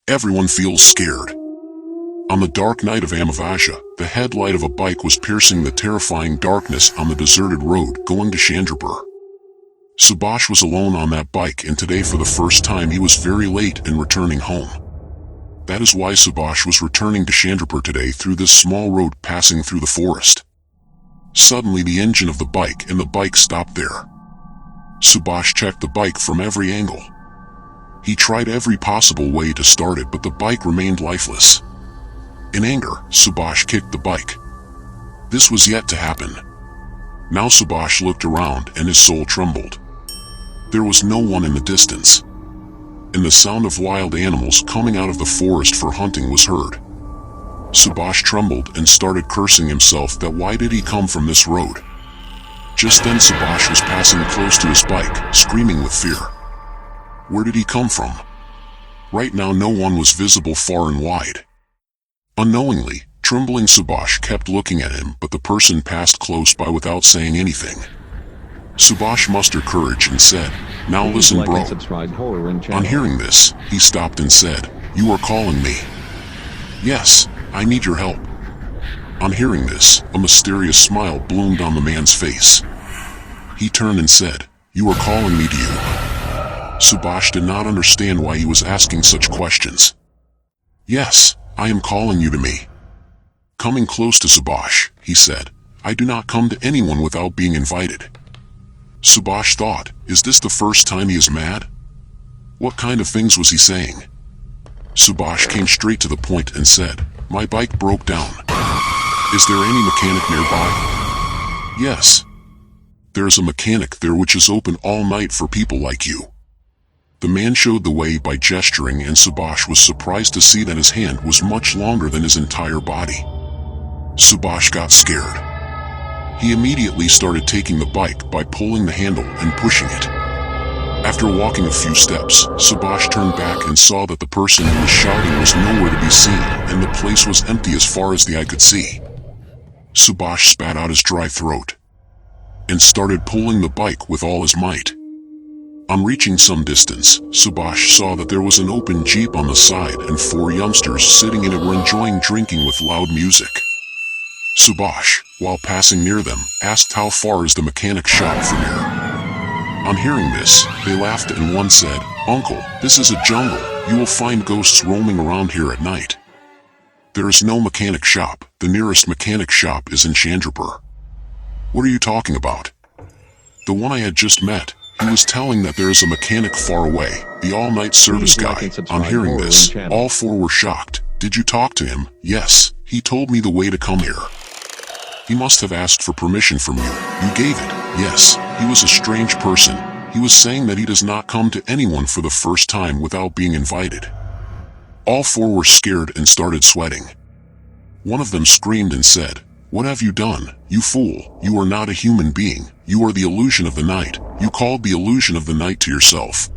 Everyone feels scared. On the dark night of Amavasya, the headlight of a bike was piercing the terrifying darkness on the deserted road going to Chandrapur. Subhash was alone on that bike, and today for the first time he was very late in returning home. That is why Subhash was returning to Chandrapur today through this small road passing through the forest. Suddenly the engine of the bike and the bike stopped there. Subhash checked the bike from every angle. He tried every possible way to start it, but the bike remained lifeless. In anger, Subhash kicked the bike. This was yet to happen. Now Subhash looked around and his soul trembled. There was no one in the distance, and the sound of wild animals coming out of the forest for hunting was heard. Subhash trembled and started cursing himself that why did he come from this road? Just then Subhash was passing close to his bike, screaming with fear. Where did he come from? Right now no one was visible far and wide. Unknowingly, trembling Subhash kept looking at him, but the person passed close by without saying anything. Subhash mustered courage and said, "Now listen, bro." On hearing this, he stopped and said, "You are calling me?" "Yes, I need your help." On hearing this, a mysterious smile bloomed on the man's face. He turned and said, "You are calling me to you." Subhash did not understand why he was asking such questions. "Yes, I am calling you to me." Coming close to Subhash, he said, "I do not come to anyone without being invited." Subhash thought, is this the first time he is mad? What kind of things was he saying? Subhash came straight to the point and said, "My bike broke down. Is there any mechanic nearby?" "Yes. There is a mechanic there which is open all night for people like you." The man showed the way by gesturing, and Subhash was surprised to see that his hand was much longer than his entire body. Subhash got scared. He immediately started taking the bike by pulling the handle and pushing it. After walking a few steps, Subhash turned back and saw that the person who was shouting was nowhere to be seen, and the place was empty as far as the eye could see. Subhash spat out his dry throat and started pulling the bike with all his might. On reaching some distance, Subhash saw that there was an open jeep on the side and 4 youngsters sitting in it were enjoying drinking with loud music. Subhash, while passing near them, asked how far is the mechanic shop from here. On hearing this, they laughed and one said, "Uncle, this is a jungle, you will find ghosts roaming around here at night. There is no mechanic shop, the nearest mechanic shop is in Chandrapur." "What are you talking about?" "The one I had just met, he was telling that there is a mechanic far away, the all-night service guy." On hearing this, all 4 were shocked. "Did you talk to him?" "Yes, he told me the way to come here." "He must have asked for permission from you. You gave it." "Yes, he was a strange person. He was saying that he does not come to anyone for the first time without being invited." All 4 were scared and started sweating. One of them screamed and said, "What have you done, you fool? You are not a human being. You are the illusion of the night. You called the illusion of the night to yourself.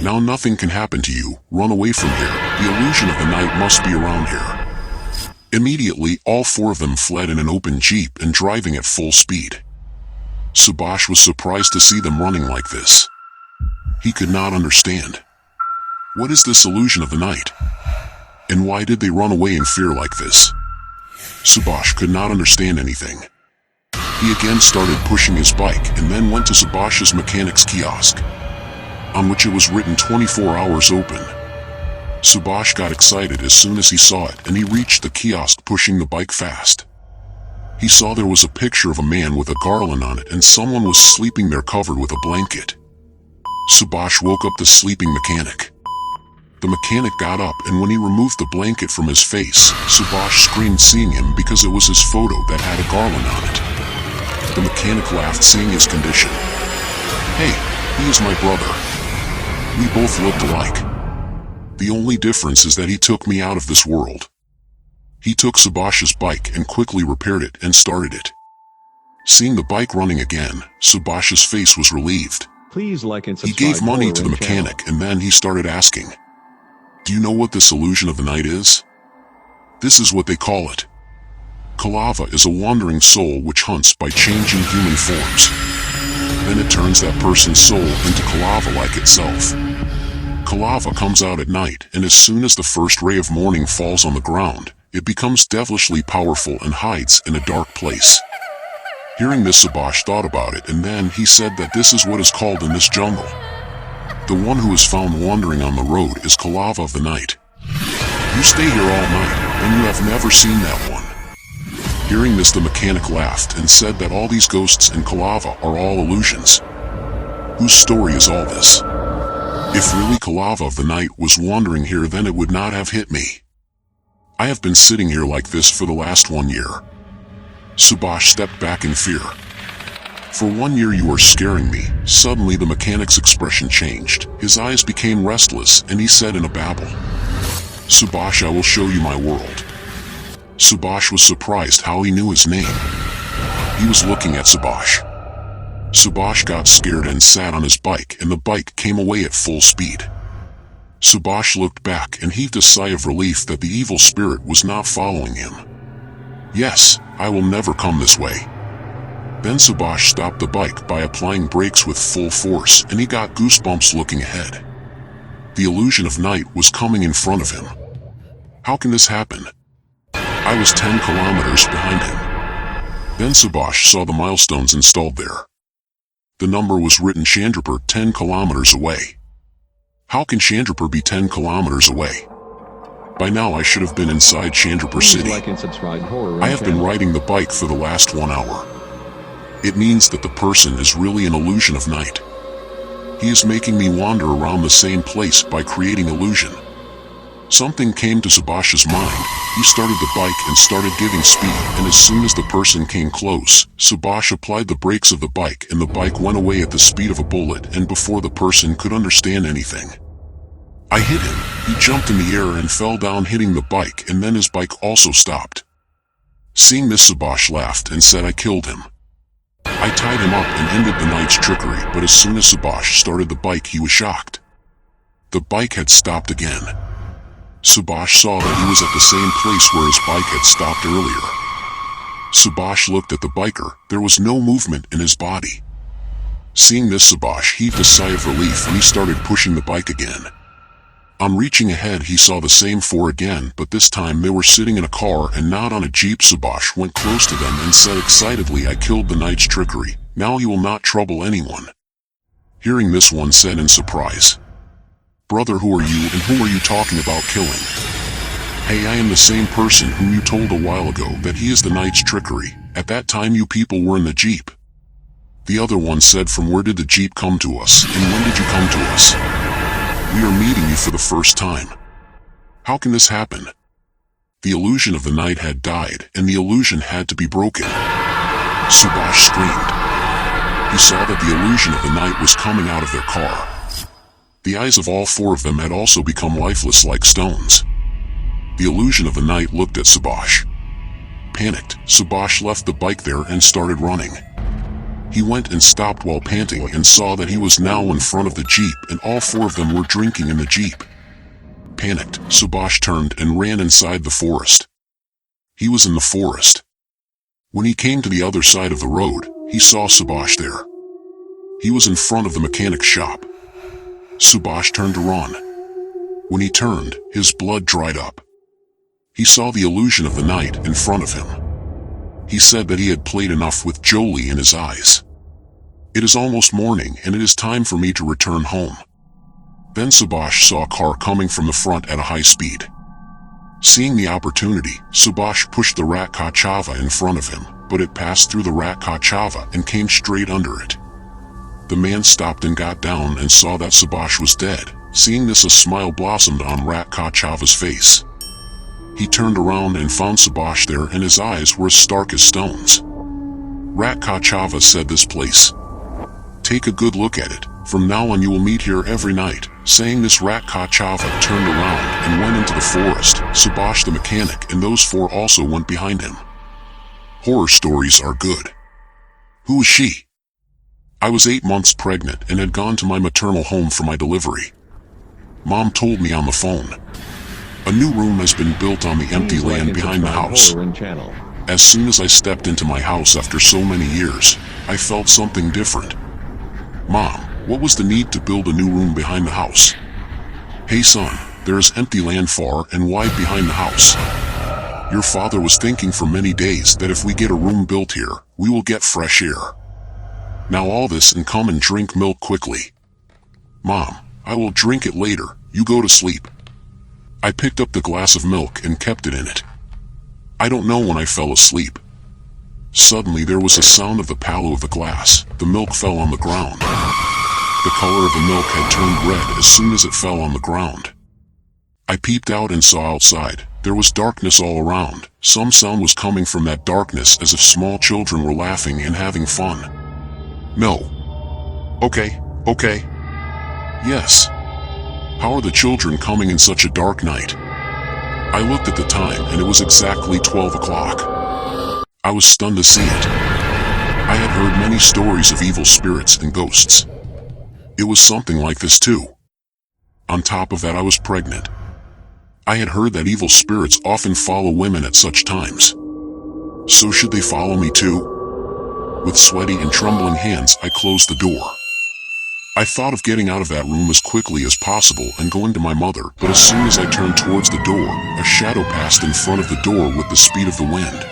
Now nothing can happen to you. Run away from here. The illusion of the night must be around here." Immediately, all 4 of them fled in an open jeep and driving at full speed. Subhash was surprised to see them running like this. He could not understand. What is this illusion of the night? And why did they run away in fear like this? Subhash could not understand anything. He again started pushing his bike and then went to Subhash's mechanic's kiosk, on which it was written 24 hours open. Subhash got excited as soon as he saw it, and he reached the kiosk pushing the bike fast. He saw there was a picture of a man with a garland on it and someone was sleeping there covered with a blanket. Subhash woke up the sleeping mechanic. The mechanic got up, and when he removed the blanket from his face, Subhash screamed seeing him because it was his photo that had a garland on it. The mechanic laughed seeing his condition. "Hey, he is my brother. We both looked alike. The only difference is that he took me out of this world." He took Subhash's bike and quickly repaired it and started it. Seeing the bike running again, Subhash's face was relieved. Please like and He subscribe. gave money to the mechanic and then he started asking, "Do you know what this illusion of the night is?" "This is what they call it. Kalava is a wandering soul which hunts by changing human forms. Then it turns that person's soul into Kalava like itself. Kalava comes out at night, and as soon as the first ray of morning falls on the ground, it becomes devilishly powerful and hides in a dark place. Hearing this, Subash thought about it, and then he said that this is what is called in this jungle. The one who is found wandering on the road is Kalava of the night. You stay here all night, and you have never seen that one. Hearing this, the mechanic laughed and said that all these ghosts in Kalava are all illusions. Whose story is all this? If really Kalava of the night was wandering here, then it would not have hit me. I have been sitting here like this for the last 1 year. Subash stepped back in fear. For 1 year you are scaring me. Suddenly the mechanic's expression changed. His eyes became restless, and he said in a babble, Subash, I will show you my world. Subash was surprised how he knew his name. He was looking at Subash. Subash got scared and sat on his bike, and the bike came away at full speed. Subash looked back and heaved a sigh of relief that the evil spirit was not following him. Yes, I will never come this way. Then Subash stopped the bike by applying brakes with full force, and he got goosebumps looking ahead. The illusion of night was coming in front of him. How can this happen? I was 10 kilometers behind him. Then Subash saw the milestones installed there. The number was written Chandrapur 10 kilometers away. How can Chandrapur be 10 kilometers away? By now I should have been inside Chandrapur city. I have been riding the bike for the last 1 hour. It means that the person is really an illusion of night. He is making me wander around the same place by creating illusion. Something came to Subash's mind. He started the bike and started giving speed, and as soon as the person came close, Subash applied the brakes of the bike, and the bike went away at the speed of a bullet, and before the person could understand anything, I hit him. He jumped in the air and fell down, hitting the bike, and then his bike also stopped. Seeing this, Subash laughed and said I killed him. I tied him up and ended the night's trickery, but as soon as Subash started the bike, he was shocked. The bike had stopped again. Subash saw that he was at the same place where his bike had stopped earlier. Subash looked at the biker. There was no movement in his body. Seeing this, Subash heaved a sigh of relief and he started pushing the bike again. On reaching ahead, he saw the same four again, but this time they were sitting in a car and not on a jeep. Subash went close to them and said excitedly, I killed the night's trickery. Now he will not trouble anyone. Hearing this, one said in surprise, Brother, who are you and who are you talking about killing? Hey, I am the same person whom you told a while ago that he is the night's trickery. At that time you people were in the jeep. The other one said, from where did the jeep come to us, and when did you come to us? We are meeting you for the first time. How can this happen? The illusion of the night had died, and the illusion had to be broken. Subash screamed. He saw that the illusion of the night was coming out of their car. The eyes of all four of them had also become lifeless like stones. The illusion of the night looked at Subash. Panicked, Subash left the bike there and started running. He went and stopped while panting and saw that he was now in front of the jeep and all four of them were drinking in the jeep. Panicked, Subash turned and ran inside the forest. He was in the forest. When he came to the other side of the road, he saw Subash there. He was in front of the mechanic's shop. Subash turned to run. When he turned, his blood dried up. He saw the illusion of the night in front of him. He said that he had played enough with Jolie in his eyes. It is almost morning and it is time for me to return home. Then Subash saw a car coming from the front at a high speed. Seeing the opportunity, Subash pushed the Rat Kachava in front of him, but it passed through the Rat Kachava and came straight under it. The man stopped and got down and saw that Subash was dead. Seeing this, a smile blossomed on Rat Kachava's face. He turned around and found Subash there, and his eyes were as stark as stones. Rat Kachava said, this place. Take a good look at it. From now on you will meet here every night. Saying this, Rat Kachava turned around and went into the forest. Subash the mechanic and those four also went behind him. Horror stories are good. Who is she? I was 8 months pregnant and had gone to my maternal home for my delivery. Mom told me on the phone. A new room has been built on the empty land behind the house. As soon as I stepped into my house after so many years, I felt something different. Mom, what was the need to build a new room behind the house? Hey son, there is empty land far and wide behind the house. Your father was thinking for many days that if we get a room built here, we will get fresh air. Now all this and come and drink milk quickly. Mom, I will drink it later, you go to sleep. I picked up the glass of milk and kept it in it. I don't know when I fell asleep. Suddenly there was a sound of the paddle of the glass. The milk fell on the ground. The color of the milk had turned red as soon as it fell on the ground. I peeped out and saw outside. There was darkness all around. Some sound was coming from that darkness as if small children were laughing and having fun. No. Okay. Yes. How are the children coming in such a dark night? I looked at the time and it was exactly 12 o'clock. I was stunned to see it. I had heard many stories of evil spirits and ghosts. It was something like this too. On top of that, I was pregnant. I had heard that evil spirits often follow women at such times. So should they follow me too? With sweaty and trembling hands, I closed the door. I thought of getting out of that room as quickly as possible and going to my mother, but as soon as I turned towards the door, a shadow passed in front of the door with the speed of the wind.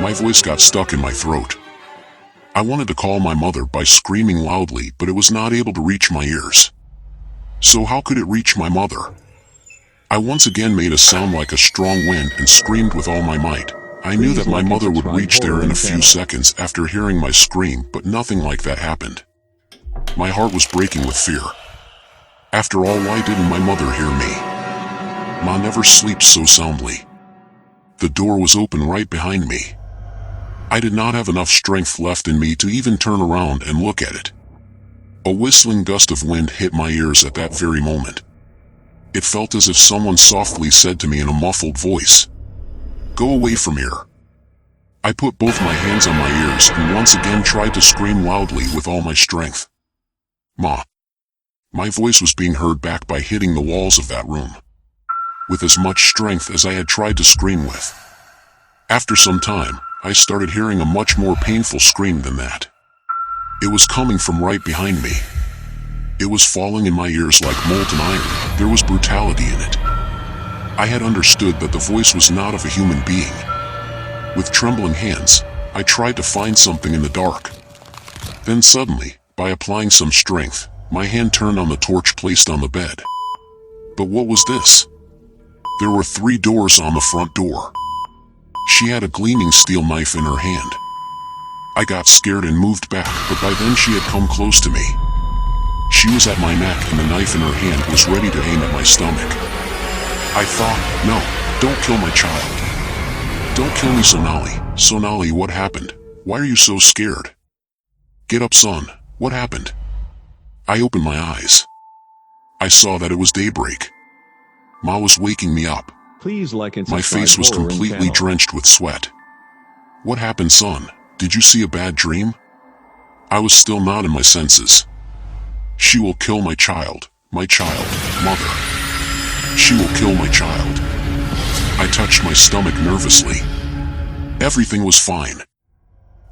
My voice got stuck in my throat. I wanted to call my mother by screaming loudly, but it was not able to reach my ears. So how could it reach my mother? I once again made a sound like a strong wind and screamed with all my might. I knew that my mother would reach there in a few seconds after hearing my scream, but nothing like that happened. My heart was breaking with fear. After all, why didn't my mother hear me? Ma never sleeps so soundly. The door was open right behind me. I did not have enough strength left in me to even turn around and look at it. A whistling gust of wind hit my ears at that very moment. It felt as if someone softly said to me in a muffled voice, "Go away from here." I put both my hands on my ears and once again tried to scream loudly with all my strength. Ma. My voice was being heard back by hitting the walls of that room, with as much strength as I had tried to scream with. After some time, I started hearing a much more painful scream than that. It was coming from right behind me. It was falling in my ears like molten iron. There was brutality in it. I had understood that the voice was not of a human being. With trembling hands, I tried to find something in the dark. Then suddenly, by applying some strength, my hand turned on the torch placed on the bed. But what was this? There were 3 doors on the front door. She had a gleaming steel knife in her hand. I got scared and moved back, but by then she had come close to me. She was at my neck and the knife in her hand was ready to aim at my stomach. I thought, no, don't kill my child. Don't kill me, Sonali. Sonali, what happened? Why are you so scared? Get up, son. What happened? I opened my eyes. I saw that it was daybreak. Ma was waking me up. Please like and My subscribe face was horror completely channel. drenched with sweat. What happened, son? Did you see a bad dream? I was still not in my senses. She will kill my child, mother. She will kill my child. I touched my stomach nervously. Everything was fine.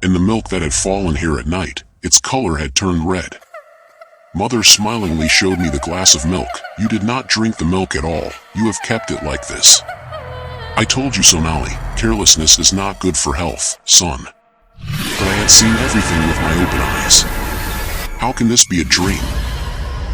In the milk that had fallen here at night, its color had turned red. Mother smilingly showed me the glass of milk. You did not drink the milk at all. You have kept it like this. I told you, Sonali, carelessness is not good for health, son. But I had seen everything with my open eyes. How can this be a dream?